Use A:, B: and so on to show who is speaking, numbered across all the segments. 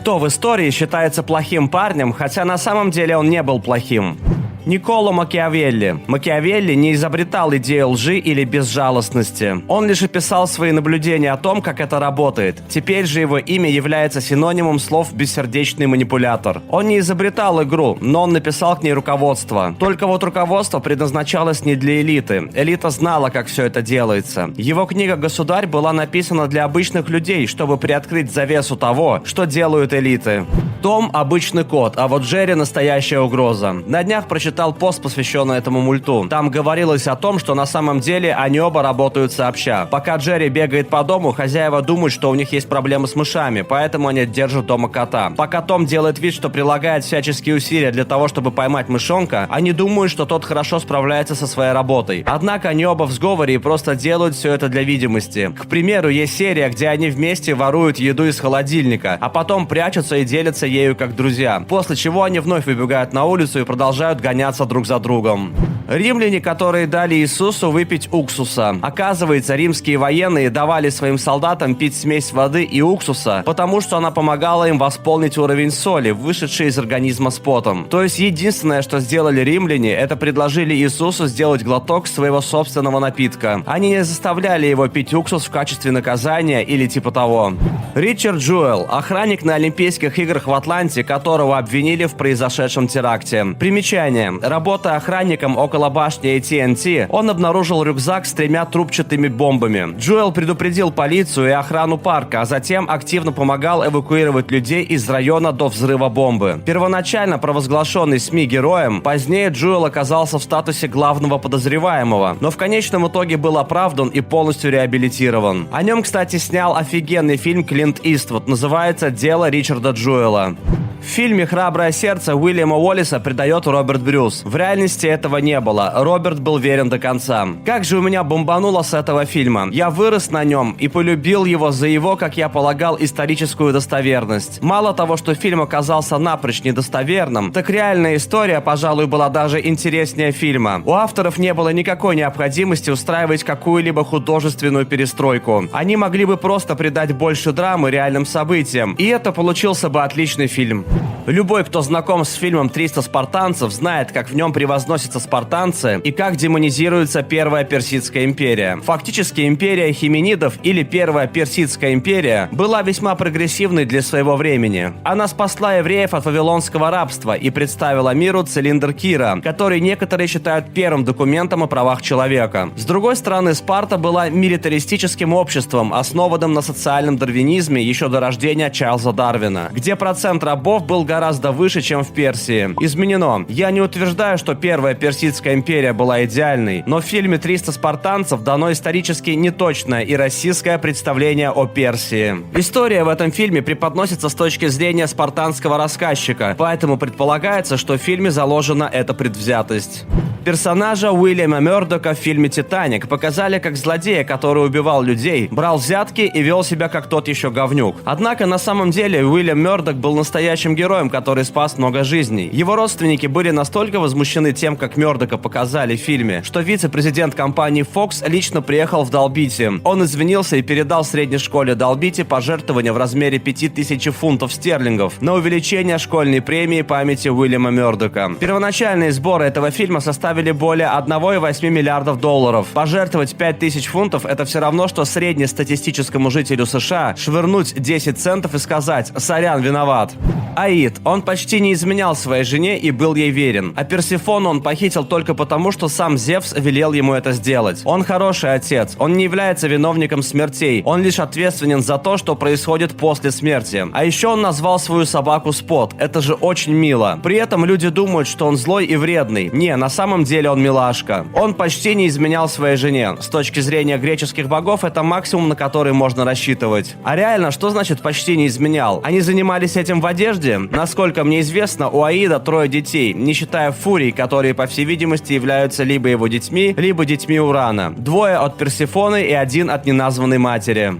A: Кто в истории считается плохим парнем, хотя на самом деле он не был плохим? Никколо Макиавелли. Макиавелли не изобретал идею лжи или безжалостности. Он лишь описал свои наблюдения о том, как это работает. Теперь же его имя является синонимом слов «бессердечный манипулятор». Он не изобретал игру, но он написал к ней руководство. Только вот руководство предназначалось не для элиты. Элита знала, как все это делается. Его книга «Государь» была написана для обычных людей, чтобы приоткрыть завесу того, что делают элиты. Том – обычный кот, а вот Джерри – настоящая угроза. На днях прочитал пост, посвященный этому мульту. Там говорилось о том, что на самом деле они оба работают сообща. Пока Джерри бегает по дому, хозяева думают, что у них есть проблемы с мышами, поэтому они держат дома кота. Пока Том делает вид, что прилагает всяческие усилия для того, чтобы поймать мышонка, они думают, что тот хорошо справляется со своей работой. Однако они оба в сговоре и просто делают все это для видимости. К примеру, есть серия, где они вместе воруют еду из холодильника, а потом прячутся и делятся ею как друзья. После чего они вновь выбегают на улицу и продолжают гоняться друг за другом. Римляне, которые дали Иисусу выпить уксуса. Оказывается, римские военные давали своим солдатам пить смесь воды и уксуса, потому что она помогала им восполнить уровень соли, вышедший из организма с потом. То есть единственное, что сделали римляне, это предложили Иисусу сделать глоток своего собственного напитка. Они не заставляли его пить уксус в качестве наказания или типа того. Ричард Джуэлл, охранник на Олимпийских играх в Атланте, которого обвинили в произошедшем теракте. Примечание. Работая охранником около башни AT&T, он обнаружил рюкзак с 3 трубчатыми бомбами. Джуэлл предупредил полицию и охрану парка, а затем активно помогал эвакуировать людей из района до взрыва бомбы. Первоначально провозглашенный СМИ героем, позднее Джуэлл оказался в статусе главного подозреваемого, но в конечном итоге был оправдан и полностью реабилитирован. О нем, кстати, снял офигенный фильм Клинт Иствуд, называется «Дело Ричарда Джуэлла». В фильме «Храброе сердце» Уильяма Уоллиса предает Роберт Брюс. В реальности этого не было. Роберт был верен до конца. Как же у меня бомбануло с этого фильма. Я вырос на нем и полюбил его за его, как я полагал, историческую достоверность. Мало того, что фильм оказался напрочь недостоверным, так реальная история, пожалуй, была даже интереснее фильма. У авторов не было никакой необходимости устраивать какую-либо художественную перестройку. Они могли бы просто придать больше драмы реальным событиям, и это получился бы отличный фильм. Любой, кто знаком с фильмом «300 спартанцев», знает, как в нем превозносятся спартанцы и как демонизируется Первая Персидская империя. Фактически империя хименидов или Первая Персидская империя была весьма прогрессивной для своего времени. Она спасла евреев от вавилонского рабства и представила миру цилиндр Кира, который некоторые считают первым документом о правах человека. С другой стороны, Спарта была милитаристическим обществом, основанным на социальном дарвинизме еще до рождения Чарльза Дарвина, где процент рабов был гораздо выше, чем в Персии. Изменено. Я не утверждаю, что Первая Персидская империя была идеальной, но в фильме «300 спартанцев» дано исторически неточное и расистское представление о Персии. История в этом фильме преподносится с точки зрения спартанского рассказчика, поэтому предполагается, что в фильме заложена эта предвзятость. Персонажа Уильяма Мёрдока в фильме «Титаник» показали как злодея, который убивал людей, брал взятки и вел себя как тот еще говнюк. Однако на самом деле Уильям Мёрдок был настоящим героем, который спас много жизней. Его родственники были настолько возмущены тем, как Мёрдока показали в фильме, что вице-президент компании Fox лично приехал в Далбити. Он извинился и передал средней школе Далбити пожертвование в размере 5000 фунтов стерлингов на увеличение школьной премии памяти Уильяма Мёрдока. Первоначальные сборы этого фильма составили более 1,8 миллиардов долларов. Пожертвовать 5000 фунтов – это все равно, что среднестатистическому жителю США швырнуть 10 центов и сказать «сорян, виноват». Аид. Он почти не изменял своей жене и был ей верен. А Персефону он похитил только потому, что сам Зевс велел ему это сделать. Он хороший отец. Он не является виновником смертей. Он лишь ответственен за то, что происходит после смерти. А еще он назвал свою собаку Спот. Это же очень мило. При этом люди думают, что он злой и вредный. Не, на самом деле он милашка. Он почти не изменял своей жене. С точки зрения греческих богов, это максимум, на который можно рассчитывать. А реально, что значит почти не изменял? Они занимались этим в одежде? Насколько мне известно, у Аида 3 детей, не считая Фурий, которые, по всей видимости, являются либо его детьми, либо детьми Урана. 2 от Персефоны и 1 от неназванной матери.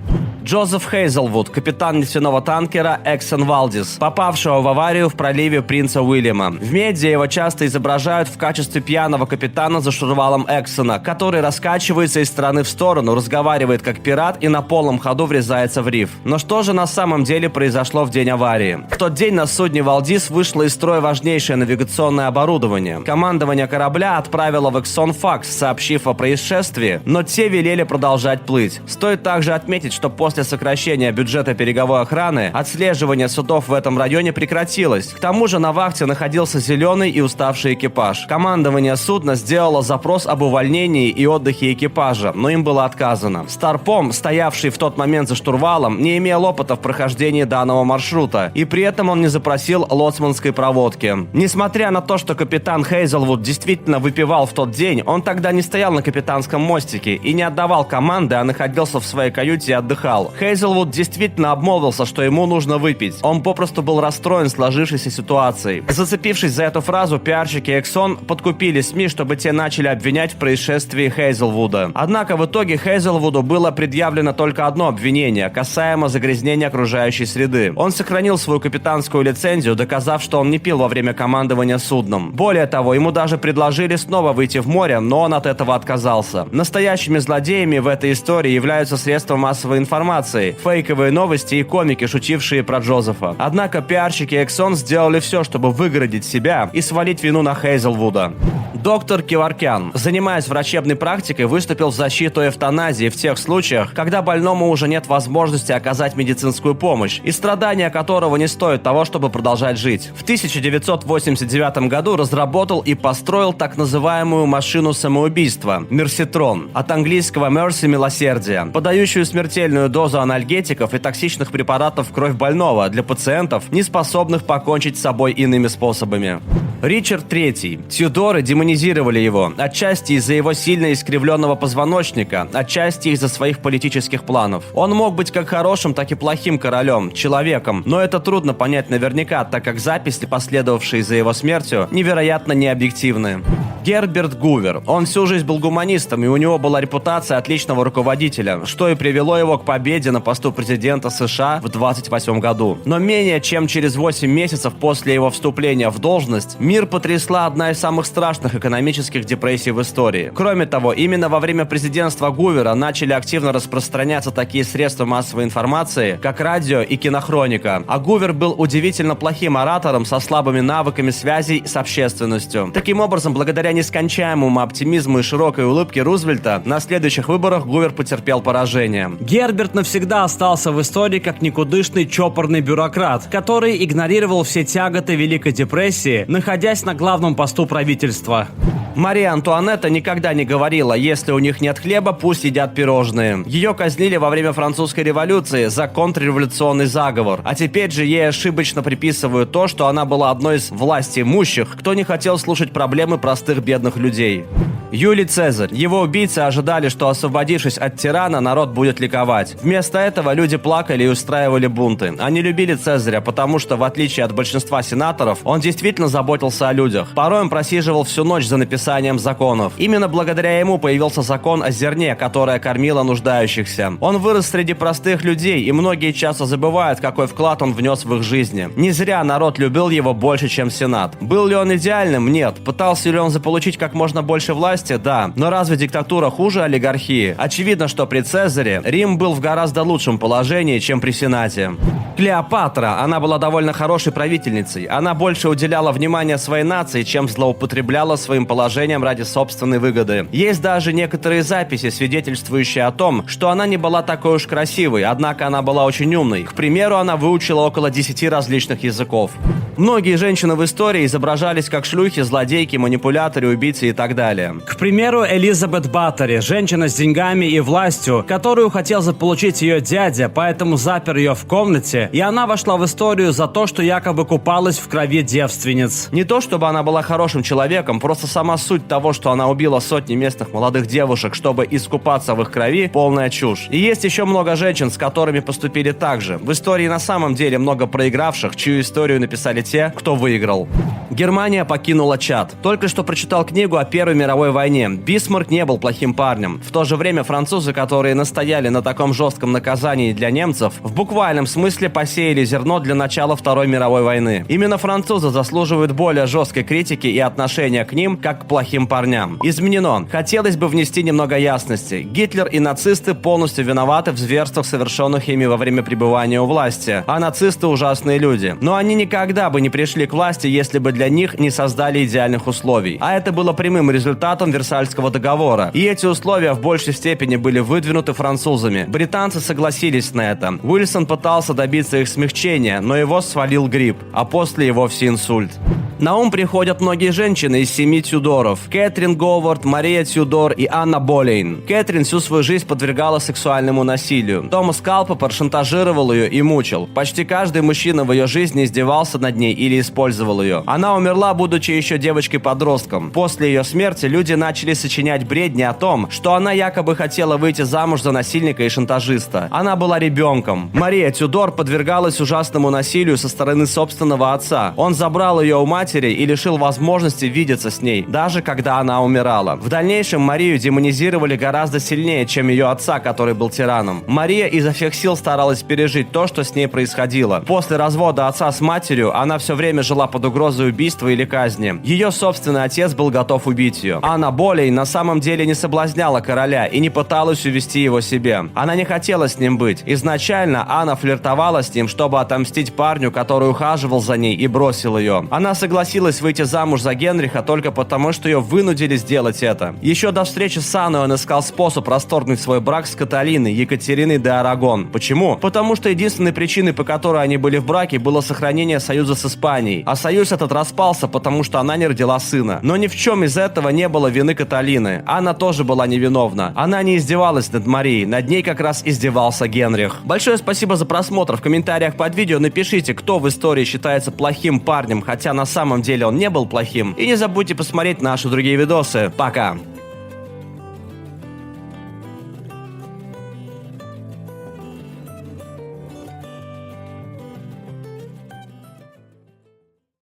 A: Джозеф Хейзелвуд, капитан нефтяного танкера Exxon Valdez, попавшего в аварию в проливе Принца Уильяма. В медиа его часто изображают в качестве пьяного капитана за штурвалом Эксона, который раскачивается из стороны в сторону, разговаривает как пират и на полном ходу врезается в риф. Но что же на самом деле произошло в день аварии? В тот день на судне «Валдис» вышло из строя важнейшее навигационное оборудование. Командование корабля отправило в Эксон факс, сообщив о происшествии, но те велели продолжать плыть. Стоит также отметить, что после сокращения бюджета береговой охраны отслеживание судов в этом районе прекратилось. К тому же на вахте находился зеленый и уставший экипаж. Командование судна сделало запрос об увольнении и отдыхе экипажа, но им было отказано. Старпом, стоявший в тот момент за штурвалом, не имел опыта в прохождении данного маршрута, и при этом он не запросил лоцманской проводки. Несмотря на то, что капитан Хейзелвуд действительно выпивал в тот день, он тогда не стоял на капитанском мостике и не отдавал команды, а находился в своей каюте и отдыхал. Хейзелвуд действительно обмолвился, что ему нужно выпить. Он попросту был расстроен сложившейся ситуацией. Зацепившись за эту фразу, пиарщики Exxon подкупили СМИ, чтобы те начали обвинять в происшествии Хейзелвуда. Однако в итоге Хейзелвуду было предъявлено только одно обвинение, касаемо загрязнения окружающей среды. Он сохранил свою капитанскую лицензию, доказав, что он не пил во время командования судном. Более того, ему даже предложили снова выйти в море, но он от этого отказался. Настоящими злодеями в этой истории являются средства массовой информации, фейковые новости и комики, шутившие про Джозефа. Однако пиарщики Exxon сделали все, чтобы выгородить себя и свалить вину на Хейзелвуда. Доктор Киваркян, занимаясь врачебной практикой, выступил в защиту эвтаназии в тех случаях, когда больному уже нет возможности оказать медицинскую помощь, и страдания которого не стоят того, чтобы продолжать жить. В 1989 году разработал и построил так называемую машину самоубийства – мерситрон, от английского mercy – милосердие, подающую смертельную дозу анальгетиков и токсичных препаратов в кровь больного для пациентов, не способных покончить с собой иными способами. Ричард III. Тюдоры демонизировали его, отчасти из-за его сильно искривленного позвоночника, отчасти из-за своих политических планов. Он мог быть как хорошим, так и плохим королем, человеком, но это трудно понять наверняка, так как записи, последовавшие за его смертью, невероятно необъективны. Герберт Гувер. Он всю жизнь был гуманистом, и у него была репутация отличного руководителя, что и привело его к победе на посту президента США в 1928 году. Но менее чем через 8 месяцев после его вступления в должность, мир потрясла одна из самых страшных экономических депрессий в истории. Кроме того, именно во время президентства Гувера начали активно распространяться такие средства массовой информации, как радио и кинохроника. А Гувер был удивительно плохим оратором со слабыми навыками связей с общественностью. Таким образом, благодаря нескончаемому оптимизму и широкой улыбке Рузвельта, на следующих выборах Гувер потерпел поражение. Герберт навсегда остался в истории как никудышный чопорный бюрократ, который игнорировал все тяготы Великой депрессии, находясь на главном посту правительства. Мария Антуанетта никогда не говорила: если у них нет хлеба, пусть едят пирожные. Ее казнили во время французской революции за контрреволюционный заговор, а теперь же ей ошибочно приписывают то, что она была одной из властимущих, кто не хотел слушать проблемы простых бедных людей. Юлий Цезарь. Его убийцы ожидали, что, освободившись от тирана, народ будет ликовать. Вместо этого люди плакали и устраивали бунты. Они любили Цезаря, потому что, в отличие от большинства сенаторов, он действительно заботился о людях. Порой он просиживал всю ночь за написанием законов. Именно благодаря ему появился закон о зерне, которое кормило нуждающихся. Он вырос среди простых людей, и многие часто забывают, какой вклад он внес в их жизни. Не зря народ любил его больше, чем Сенат. Был ли он идеальным? Нет. Пытался ли он заполучить как можно больше власти? Да. Но разве диктатура хуже олигархии? Очевидно, что при Цезаре Рим был в гораздо лучшем положении, чем при Сенате. Клеопатра. Она была довольно хорошей правительницей. Она больше уделяла внимания своей нации, чем злоупотребляла своим положением ради собственной выгоды. Есть даже некоторые записи, свидетельствующие о том, что она не была такой уж красивой, однако она была очень умной. К примеру, она выучила около 10 различных языков. Многие женщины в истории изображались как шлюхи, злодейки, манипуляторы, убийцы и так далее. К примеру, Элизабет Баттери, женщина с деньгами и властью, которую хотел заполучить ее дядя, поэтому запер ее в комнате, и она вошла в историю за то, что якобы купалась в крови девственниц. Не то, чтобы она была хорошим человеком, просто сама суть того, что она убила сотни местных молодых девушек, чтобы искупаться в их крови, полная чушь. И есть еще много женщин, с которыми поступили так же. В истории на самом деле много проигравших, чью историю написали те, кто выиграл. Германия покинула Чад. Только что прочитал книгу о Первой мировой войне войне. Бисмарк не был плохим парнем. В то же время французы, которые настояли на таком жестком наказании для немцев, в буквальном смысле посеяли зерно для начала Второй мировой войны. Именно французы заслуживают более жесткой критики и отношения к ним, как к плохим парням. Изменено. Хотелось бы внести немного ясности. Гитлер и нацисты полностью виноваты в зверствах, совершенных ими во время пребывания у власти, а нацисты ужасные люди. Но они никогда бы не пришли к власти, если бы для них не создали идеальных условий. А это было прямым результатом Версальского договора. И эти условия в большей степени были выдвинуты французами. Британцы согласились на это. Уильсон пытался добиться их смягчения, но его свалил грипп, а после и вовсе инсульт. На ум приходят многие женщины из семьи Тюдоров: Кэтрин Говард, Мария Тюдор и Анна Болейн. Кэтрин всю свою жизнь подвергала сексуальному насилию. Томас Калпапер шантажировал ее и мучил. Почти каждый мужчина в ее жизни издевался над ней или использовал ее. Она умерла, будучи еще девочкой-подростком. После ее смерти люди начали сочинять бредни о том, что она якобы хотела выйти замуж за насильника и шантажиста. Она была ребенком. Мария Тюдор подвергалась ужасному насилию со стороны собственного отца. Он забрал ее у матери и лишил возможности видеться с ней, даже когда она умирала. В дальнейшем Марию демонизировали гораздо сильнее, чем ее отца, который был тираном. Мария изо всех сил старалась пережить то, что с ней происходило. После развода отца с матерью она все время жила под угрозой убийства или казни. Ее собственный отец был готов убить ее. Анна Болейн на самом деле не соблазняла короля и не пыталась увести его себе. Она не хотела с ним быть. Изначально Анна флиртовала с ним, чтобы отомстить парню, который ухаживал за ней и бросил ее. Она согласилась выйти замуж за Генриха только потому, что ее вынудили сделать это. Еще до встречи с Анной он искал способ расторгнуть свой брак с Каталиной, Екатериной де Арагон. Почему? Потому что единственной причиной, по которой они были в браке, было сохранение союза с Испанией. А союз этот распался, потому что она не родила сына. Но ни в чем из этого не было вины Каталины. Анна тоже была невиновна. Она не издевалась над Марией, над ней как раз издевался Генрих. Большое спасибо за просмотр. В комментариях под видео напишите, кто в истории считается плохим парнем, хотя на самом деле он не был плохим. И не забудьте посмотреть наши другие видосы. Пока!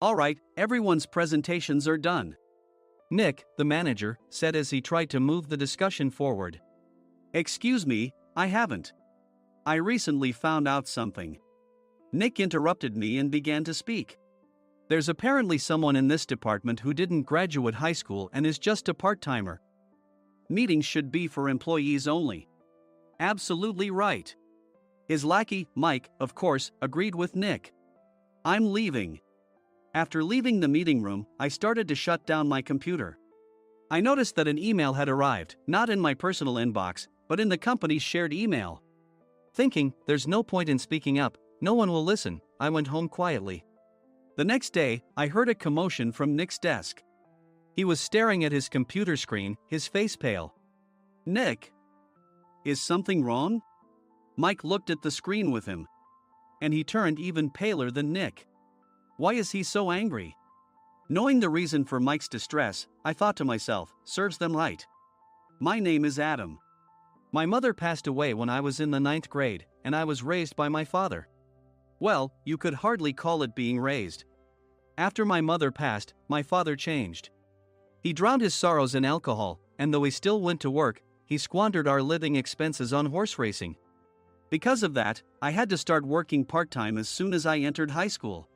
B: All right, everyone's presentations are done. Nick, the manager, said as he tried to move the discussion forward. Excuse me, I haven't. I recently found out something. Nick interrupted me and began to speak. There's apparently someone in this department who didn't graduate high school and is just a part-timer. Meetings should be for employees only. Absolutely right. His lackey, Mike, of course, agreed with Nick. I'm leaving. After leaving the meeting room, I started to shut down my computer. I noticed that an email had arrived, not in my personal inbox, but in the company's shared email. Thinking, there's no point in speaking up, no one will listen, I went home quietly. The next day, I heard a commotion from Nick's desk. He was staring at his computer screen, his face pale. Nick? Is something wrong? Mike looked at the screen with him. And he turned even paler than Nick. Why is he so angry? Knowing the reason for Mike's distress, I thought to myself, serves them right. My name is Adam. My mother passed away when I was in the 9th grade, and I was raised by my father. Well, you could hardly call it being raised. After my mother passed, my father changed. He drowned his sorrows in alcohol, and though he still went to work, he squandered our living expenses on horse racing. Because of that, I had to start working part-time as soon as I entered high school.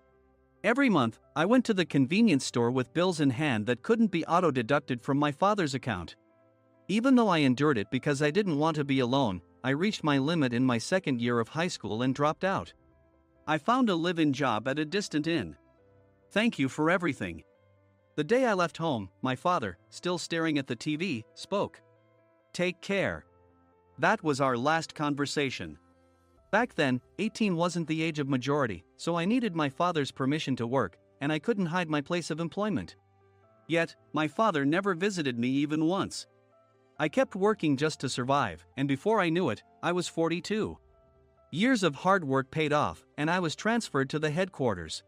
B: Every month, I went to the convenience store with bills in hand that couldn't be auto-deducted from my father's account. Even though I endured it because I didn't want to be alone, I reached my limit in my second year of high school and dropped out. I found a live-in job at a distant inn. Thank you for everything. The day I left home, my father, still staring at the TV, spoke. Take care. That was our last conversation. Back then, 18 wasn't the age of majority, so I needed my father's permission to work, and I couldn't hide my place of employment. Yet, my father never visited me even once. I kept working just to survive, and before I knew it, I was 42. Years of hard work paid off, and I was transferred to the headquarters.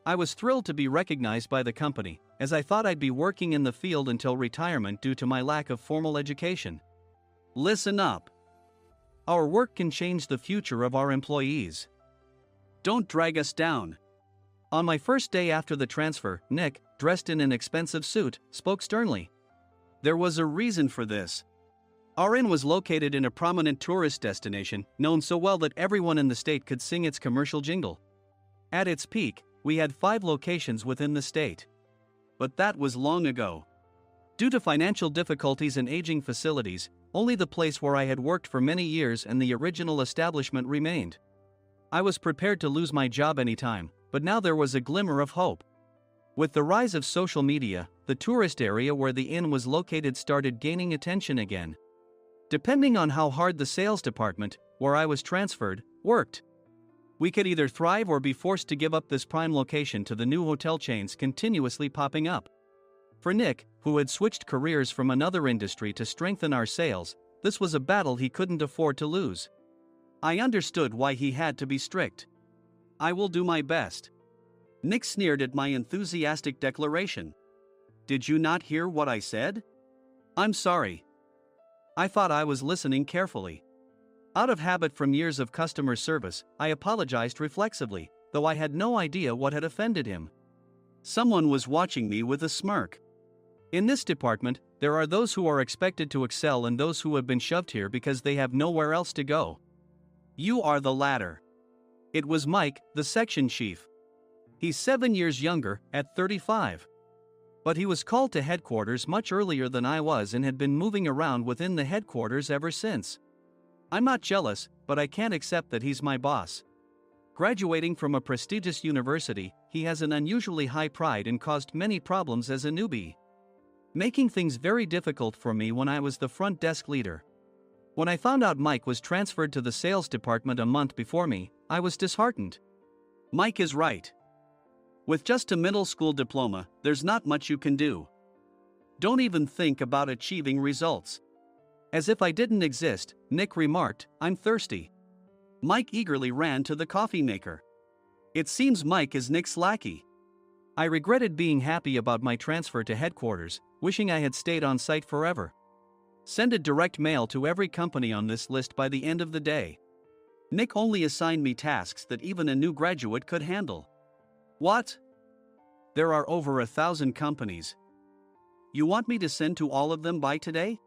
B: I was thrilled to be recognized by the company, as I thought I'd be working in the field until retirement due to my lack of formal education. Listen up. Our work can change the future of our employees. Don't drag us down. On my first day after the transfer, Nick, dressed in an expensive suit, spoke sternly. There was a reason for this. Our inn was located in a prominent tourist destination, known so well that everyone in the state could sing its commercial jingle. At its peak, we had 5 locations within the state. But that was long ago. Due to financial difficulties and aging facilities, only the place where I had worked for many years and the original establishment remained. I was prepared to lose my job anytime, but now there was a glimmer of hope. With the rise of social media, the tourist area where the inn was located started gaining attention again. Depending on how hard the sales department, where I was transferred, worked, we could either thrive or be forced to give up this prime location to the new hotel chains continuously popping up. For Nick, who had switched careers from another industry to strengthen our sales, this was a battle he couldn't afford to lose. I understood why he had to be strict. "I will do my best." Nick sneered at my enthusiastic declaration. "Did you not hear what I said?" "I'm sorry." I thought I was listening carefully. Out of habit from years of customer service, I apologized reflexively, though I had no idea what had offended him. Someone was watching me with a smirk. In this department, there are those who are expected to excel and those who have been shoved here because they have nowhere else to go. You are the latter. It was Mike, the section chief. He's 7 years younger, at 35. But he was called to headquarters much earlier than I was and had been moving around within the headquarters ever since. I'm not jealous, but I can't accept that he's my boss. Graduating from a prestigious university, he has an unusually high pride and caused many problems as a newbie, making things very difficult for me when I was the front desk leader. When I found out Mike was transferred to the sales department a month before me, I was disheartened. Mike is right. With just a middle school diploma, there's not much you can do. Don't even think about achieving results. As if I didn't exist, Nick remarked, "I'm thirsty." Mike eagerly ran to the coffee maker. It seems Mike is Nick's lackey. I regretted being happy about my transfer to headquarters, wishing I had stayed on site forever. Send a direct mail to every company on this list by the end of the day. Nick only assigned me tasks that even a new graduate could handle. What? There are over 1,000 companies. You want me to send to all of them by today?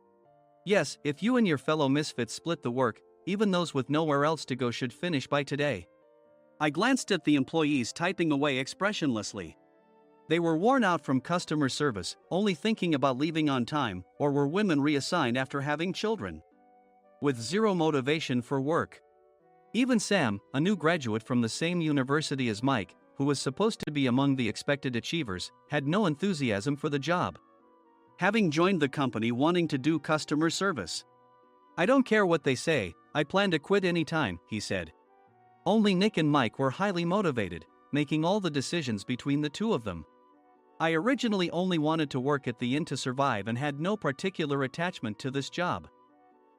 B: Yes, if you and your fellow misfits split the work, even those with nowhere else to go should finish by today. I glanced at the employees typing away expressionlessly. They were worn out from customer service, only thinking about leaving on time, or were women reassigned after having children, with zero motivation for work. Even Sam, a new graduate from the same university as Mike, who was supposed to be among the expected achievers, had no enthusiasm for the job, having joined the company wanting to do customer service. "I don't care what they say, I plan to quit any time," he said. Only Nick and Mike were highly motivated, making all the decisions between the two of them. I originally only wanted to work at the inn to survive and had no particular attachment to this job.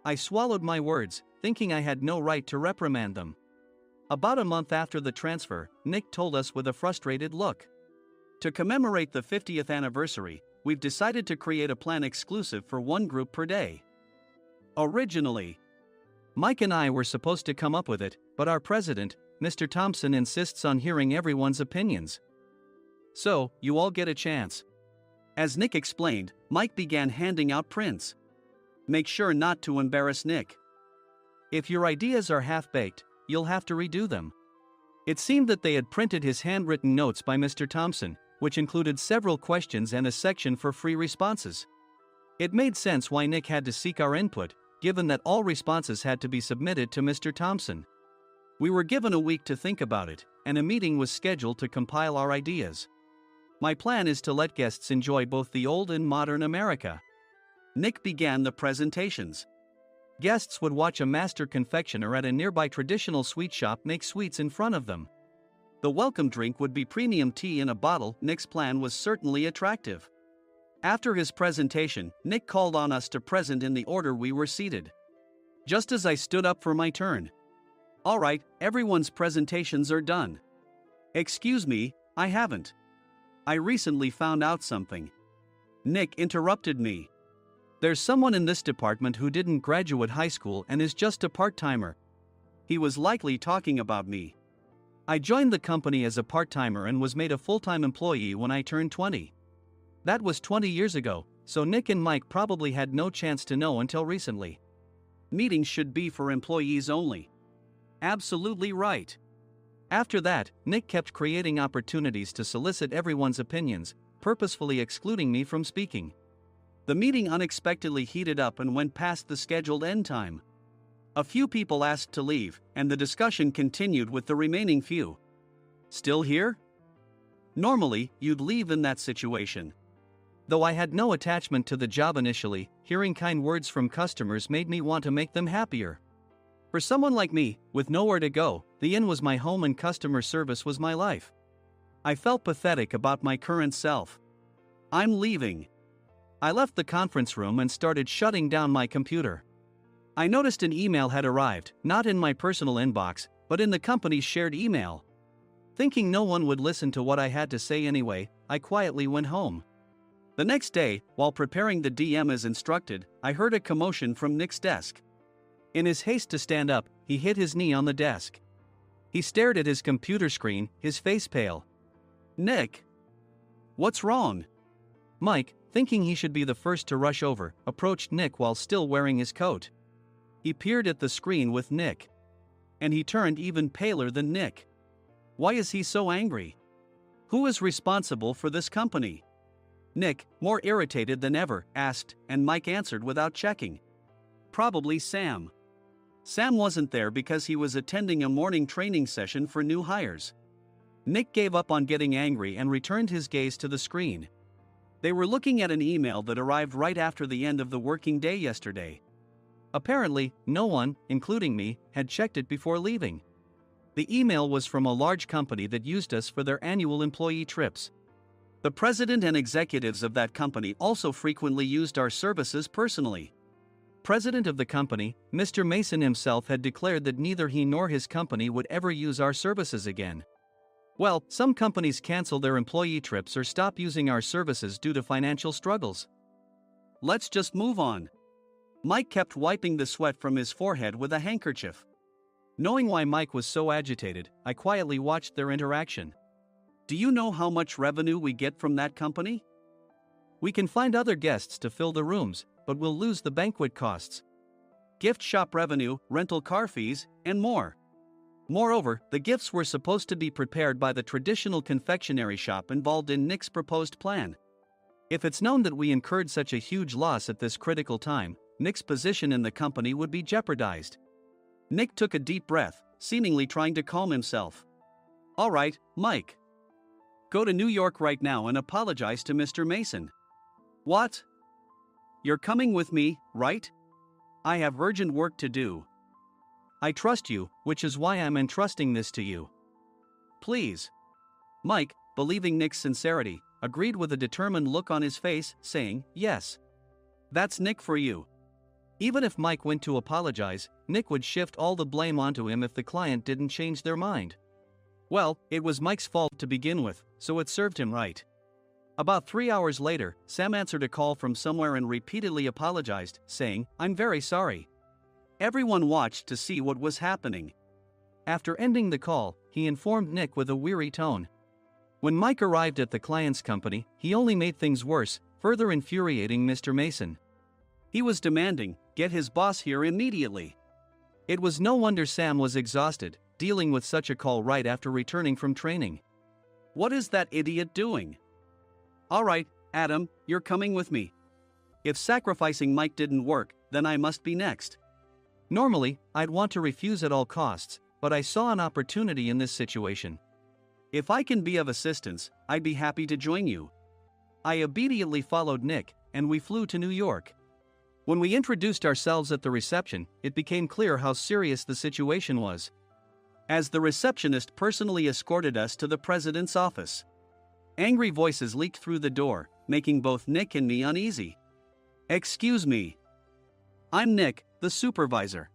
B: I swallowed my words, thinking I had no right to reprimand them. About a month after the transfer, Nick told us with a frustrated look, "To commemorate the 50th anniversary, we've decided to create a plan exclusive for one group per day." Originally, Mike and I were supposed to come up with it, but our president, Mr. Thompson, insists on hearing everyone's opinions. "So, you all get a chance." As Nick explained, Mike began handing out prints. "Make sure not to embarrass Nick. If your ideas are half-baked, you'll have to redo them." It seemed that they had printed his handwritten notes by Mr. Thompson, which included several questions and a section for free responses. It made sense why Nick had to seek our input, given that all responses had to be submitted to Mr. Thompson. We were given a week to think about it, and a meeting was scheduled to compile our ideas. My plan is to let guests enjoy both the old and modern America. Nick began the presentations. Guests would watch a master confectioner at a nearby traditional sweet shop make sweets in front of them. The welcome drink would be premium tea in a bottle. Nick's plan was certainly attractive. After his presentation, Nick called on us to present in the order we were seated. Just as I stood up for my turn. "All right, everyone's presentations are done." "Excuse me, I haven't. I recently found out something." Nick interrupted me. "There's someone in this department who didn't graduate high school and is just a part-timer." He was likely talking about me. I joined the company as a part-timer and was made a full-time employee when I turned 20. That was 20 years ago, so Nick and Mike probably had no chance to know until recently. Meetings should be for employees only. Absolutely right. After that, Nick kept creating opportunities to solicit everyone's opinions, purposefully excluding me from speaking. The meeting unexpectedly heated up and went past the scheduled end time. A few people asked to leave, and the discussion continued with the remaining few. Still here? Normally, you'd leave in that situation. Though I had no attachment to the job initially, hearing kind words from customers made me want to make them happier. For someone like me, with nowhere to go, the inn was my home and customer service was my life. I felt pathetic about my current self. I'm leaving. I left the conference room and started shutting down my computer. I noticed an email had arrived, not in my personal inbox, but in the company's shared email. Thinking no one would listen to what I had to say anyway, I quietly went home. The next day, while preparing the DM as instructed, I heard a commotion from Nick's desk. In his haste to stand up, he hit his knee on the desk. He stared at his computer screen, his face pale. "Nick? What's wrong?" Mike, thinking he should be the first to rush over, approached Nick while still wearing his coat. He peered at the screen with Nick. And he turned even paler than Nick. Why is he so angry? Who is responsible for this company? Nick, more irritated than ever, asked, and Mike answered without checking. Probably Sam. Sam wasn't there because he was attending a morning training session for new hires. Nick gave up on getting angry and returned his gaze to the screen. They were looking at an email that arrived right after the end of the working day yesterday. Apparently, no one, including me, had checked it before leaving. The email was from a large company that used us for their annual employee trips. The president and executives of that company also frequently used our services personally. President of the company, Mr. Mason himself, had declared that neither he nor his company would ever use our services again. Well, some companies cancel their employee trips or stop using our services due to financial struggles. Let's just move on. Mike kept wiping the sweat from his forehead with a handkerchief. Knowing why Mike was so agitated, I quietly watched their interaction. Do you know how much revenue we get from that company? We can find other guests to fill the rooms, but we'll lose the banquet costs, gift shop revenue, rental car fees, and more. Moreover, the gifts were supposed to be prepared by the traditional confectionery shop involved in Nick's proposed plan. If it's known that we incurred such a huge loss at this critical time, Nick's position in the company would be jeopardized. Nick took a deep breath, seemingly trying to calm himself. All right, Mike. Go to New York right now and apologize to Mr. Mason. What? You're coming with me, right? I have urgent work to do. I trust you, which is why I'm entrusting this to you. Please. Mike, believing Nick's sincerity, agreed with a determined look on his face, saying, yes. That's Nick for you. Even if Mike went to apologize, Nick would shift all the blame onto him if the client didn't change their mind. Well, it was Mike's fault to begin with, so it served him right. About 3 hours later, Sam answered a call from somewhere and repeatedly apologized, saying, I'm very sorry. Everyone watched to see what was happening. After ending the call, he informed Nick with a weary tone. When Mike arrived at the client's company, he only made things worse, further infuriating Mr. Mason. He was demanding, get his boss here immediately. It was no wonder Sam was exhausted, dealing with such a call right after returning from training. What is that idiot doing? All right, Adam, you're coming with me. If sacrificing Mike didn't work, then I must be next. Normally, I'd want to refuse at all costs, but I saw an opportunity in this situation. If I can be of assistance, I'd be happy to join you. I obediently followed Nick, and we flew to New York. When we introduced ourselves at the reception, it became clear how serious the situation was. As the receptionist personally escorted us to the president's office. Angry voices leaked through the door, making both Nick and me uneasy. Excuse me. I'm Nick, the supervisor.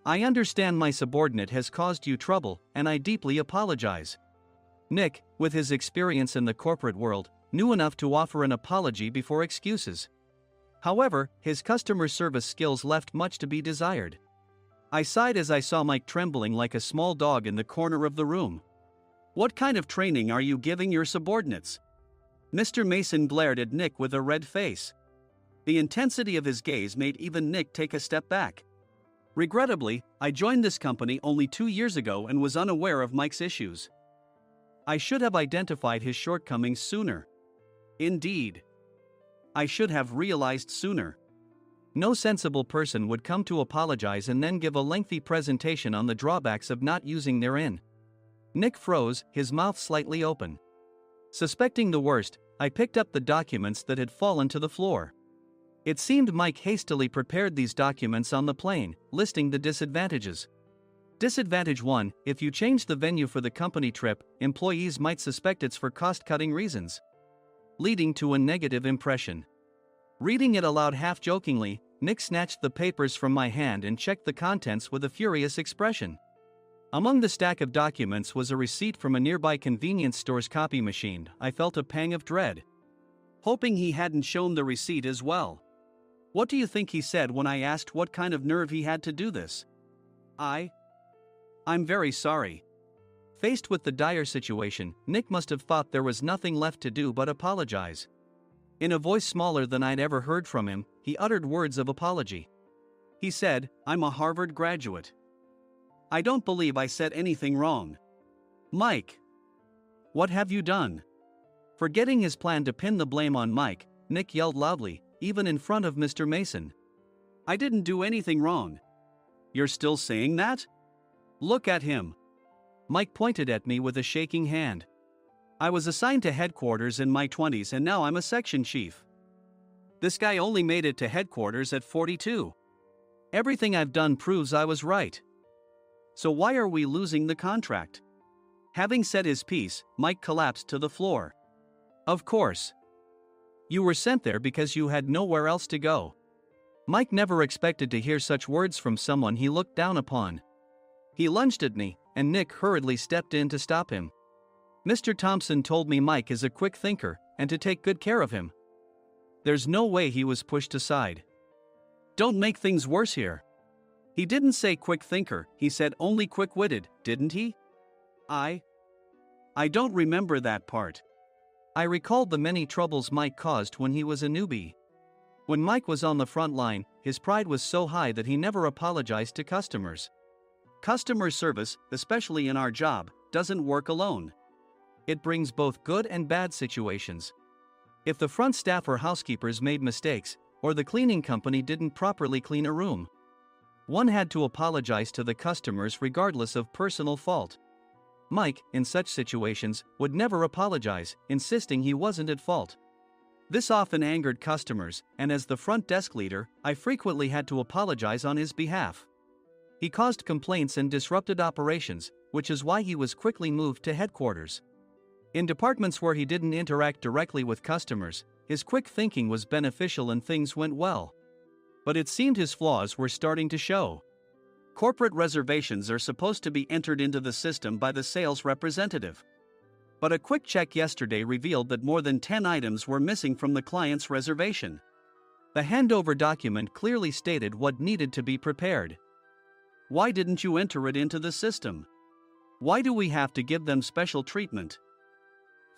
B: I understand my subordinate has caused you trouble, and I deeply apologize. Nick, with his experience in the corporate world, knew enough to offer an apology before excuses. However, his customer service skills left much to be desired. I sighed as I saw Mike trembling like a small dog in the corner of the room. What kind of training are you giving your subordinates? Mr. Mason glared at Nick with a red face. The intensity of his gaze made even Nick take a step back. Regrettably, I joined this company only 2 years ago and was unaware of Mike's issues. I should have identified his shortcomings sooner. Indeed. I should have realized sooner. No sensible person would come to apologize and then give a lengthy presentation on the drawbacks of not using their in. Nick froze, his mouth slightly open. Suspecting the worst, I picked up the documents that had fallen to the floor. It seemed Mike hastily prepared these documents on the plane, listing the disadvantages. Disadvantage 1: if you change the venue for the company trip, employees might suspect it's for cost-cutting reasons, leading to a negative impression. Reading it aloud half-jokingly, Nick snatched the papers from my hand and checked the contents with a furious expression. Among the stack of documents was a receipt from a nearby convenience store's copy machine. I felt a pang of dread, hoping he hadn't shown the receipt as well. What do you think he said when I asked what kind of nerve he had to do this? I'm very sorry. Faced with the dire situation, Nick must have thought there was nothing left to do but apologize. In a voice smaller than I'd ever heard from him, he uttered words of apology. He said, "I'm a Harvard graduate. I don't believe I said anything wrong." Mike! What have you done? Forgetting his plan to pin the blame on Mike, Nick yelled loudly, even in front of Mr. Mason. "I didn't do anything wrong." "You're still saying that? Look at him." Mike pointed at me with a shaking hand. "I was assigned to headquarters in my 20s and now I'm a section chief. This guy only made it to headquarters at 42. Everything I've done proves I was right. So why are we losing the contract?" Having said his piece, Mike collapsed to the floor. "Of course. You were sent there because you had nowhere else to go." Mike never expected to hear such words from someone he looked down upon. He lunged at me, and Nick hurriedly stepped in to stop him. "Mr. Thompson told me Mike is a quick thinker, and to take good care of him." There's no way he was pushed aside. "Don't make things worse here." "He didn't say quick thinker, he said only quick-witted, didn't he?" I don't remember that part." I recalled the many troubles Mike caused when he was a newbie. When Mike was on the front line, his pride was so high that he never apologized to customers. Customer service, especially in our job, doesn't work alone. It brings both good and bad situations. If the front staff or housekeepers made mistakes, or the cleaning company didn't properly clean a room, one had to apologize to the customers regardless of personal fault. Mike, in such situations, would never apologize, insisting he wasn't at fault. This often angered customers, and as the front desk leader, I frequently had to apologize on his behalf. He caused complaints and disrupted operations, which is why he was quickly moved to headquarters. In departments where he didn't interact directly with customers, his quick thinking was beneficial and things went well. But it seemed his flaws were starting to show. Corporate reservations are supposed to be entered into the system by the sales representative. But a quick check yesterday revealed that more than 10 items were missing from the client's reservation. The handover document clearly stated what needed to be prepared. Why didn't you enter it into the system? Why do we have to give them special treatment?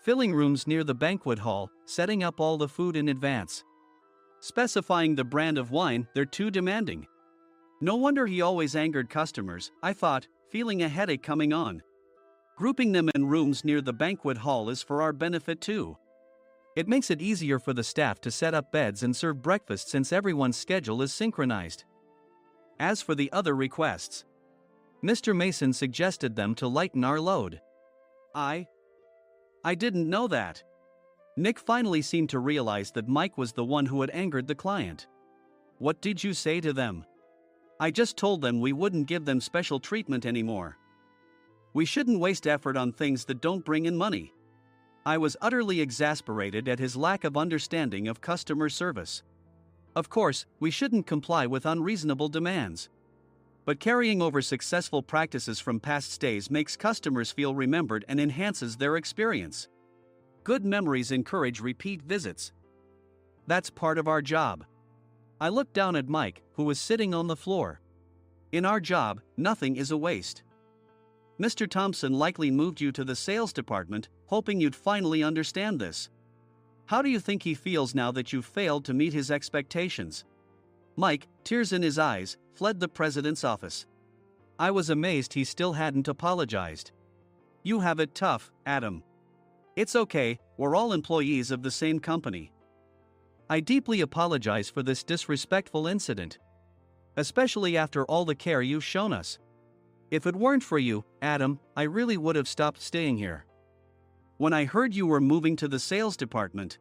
B: Filling rooms near the banquet hall, setting up all the food in advance. Specifying the brand of wine, they're too demanding. No wonder he always angered customers, I thought, feeling a headache coming on. Grouping them in rooms near the banquet hall is for our benefit too. It makes it easier for the staff to set up beds and serve breakfast since everyone's schedule is synchronized. As for the other requests, Mr. Mason suggested them to lighten our load. I didn't know that. Nick finally seemed to realize that Mike was the one who had angered the client. What did you say to them? I just told them we wouldn't give them special treatment anymore. We shouldn't waste effort on things that don't bring in money. I was utterly exasperated at his lack of understanding of customer service. Of course, we shouldn't comply with unreasonable demands. But carrying over successful practices from past stays makes customers feel remembered and enhances their experience. Good memories encourage repeat visits. That's part of our job. I looked down at Mike, who was sitting on the floor. In our job, nothing is a waste. Mr. Thompson likely moved you to the sales department, hoping you'd finally understand this. How do you think he feels now that you failed to meet his expectations? Mike, tears in his eyes, fled the president's office. I was amazed he still hadn't apologized. You have it tough, Adam. It's okay, we're all employees of the same company. I deeply apologize for this disrespectful incident. Especially after all the care you've shown us. If it weren't for you, Adam, I really would have stopped staying here. When I heard you were moving to the sales department,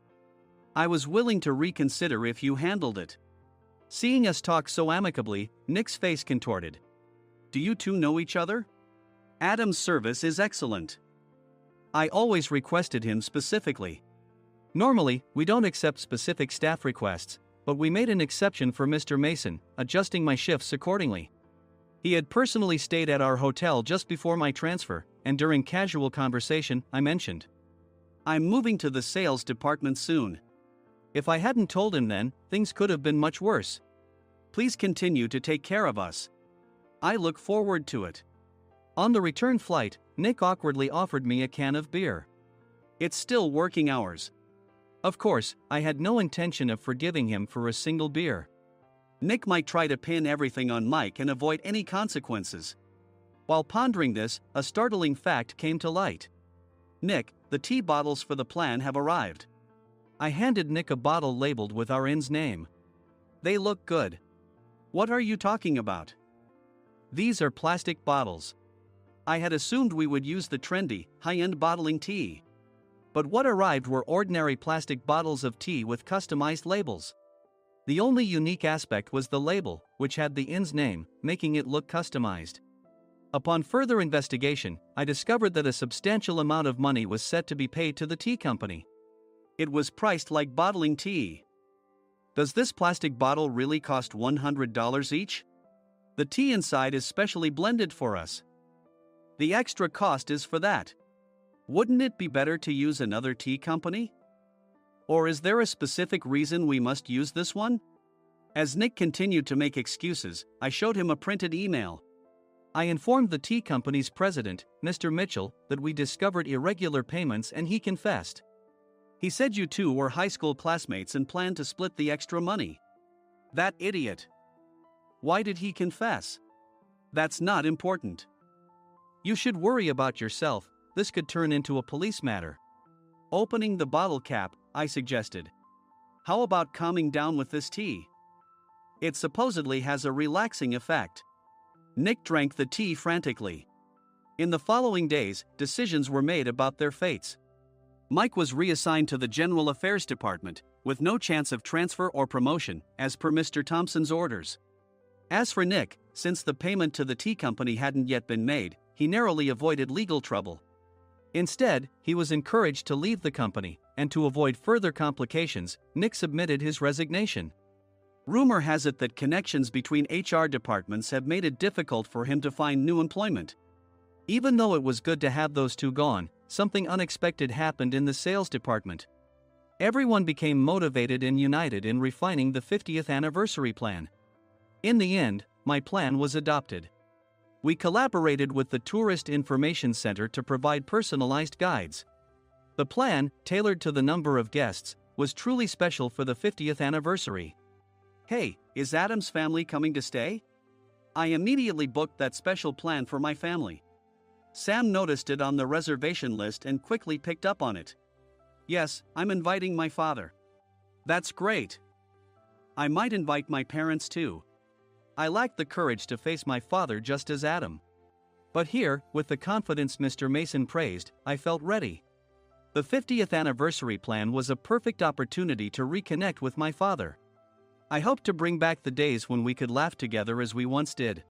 B: I was willing to reconsider if you handled it. Seeing us talk so amicably, Nick's face contorted. Do you two know each other? Adam's service is excellent. I always requested him specifically. Normally, we don't accept specific staff requests, but we made an exception for Mr. Mason, adjusting my shifts accordingly. He had personally stayed at our hotel just before my transfer, and during casual conversation, I mentioned, I'm moving to the sales department soon. If I hadn't told him then, things could have been much worse. Please continue to take care of us. I look forward to it. On the return flight, Nick awkwardly offered me a can of beer. It's still working hours. Of course, I had no intention of forgiving him for a single beer. Nick might try to pin everything on Mike and avoid any consequences. While pondering this, a startling fact came to light. Nick, the tea bottles for the plan have arrived. I handed Nick a bottle labeled with our inn's name. They look good. What are you talking about? These are plastic bottles. I had assumed we would use the trendy, high-end bottling tea. But what arrived were ordinary plastic bottles of tea with customized labels. The only unique aspect was the label, which had the inn's name, making it look customized. Upon further investigation, I discovered that a substantial amount of money was set to be paid to the tea company. It was priced like bottling tea. Does this plastic bottle really cost $100 each? The tea inside is specially blended for us. The extra cost is for that. Wouldn't it be better to use another tea company? Or is there a specific reason we must use this one? As Nick continued to make excuses, I showed him a printed email. I informed the tea company's president, Mr. Mitchell, that we discovered irregular payments and he confessed. He said you two were high school classmates and planned to split the extra money. That idiot. Why did he confess? That's not important. You should worry about yourself, this could turn into a police matter. Opening the bottle cap, I suggested. How about calming down with this tea? It supposedly has a relaxing effect. Nick drank the tea frantically. In the following days, decisions were made about their fates. Mike was reassigned to the General Affairs Department, with no chance of transfer or promotion, as per Mr. Thompson's orders. As for Nick, since the payment to the tea company hadn't yet been made, he narrowly avoided legal trouble. Instead, he was encouraged to leave the company, and to avoid further complications, Nick submitted his resignation. Rumor has it that connections between HR departments have made it difficult for him to find new employment. Even though it was good to have those two gone, something unexpected happened in the sales department. Everyone became motivated and united in refining the 50th anniversary plan. In the end, my plan was adopted. We collaborated with the Tourist Information Center to provide personalized guides. The plan, tailored to the number of guests, was truly special for the 50th anniversary. Hey, is Adam's family coming to stay? I immediately booked that special plan for my family. Sam noticed it on the reservation list and quickly picked up on it. Yes, I'm inviting my father. That's great. I might invite my parents too. I lacked the courage to face my father just as Adam. But here, with the confidence Mr. Mason praised, I felt ready. The 50th anniversary plan was a perfect opportunity to reconnect with my father. I hoped to bring back the days when we could laugh together as we once did.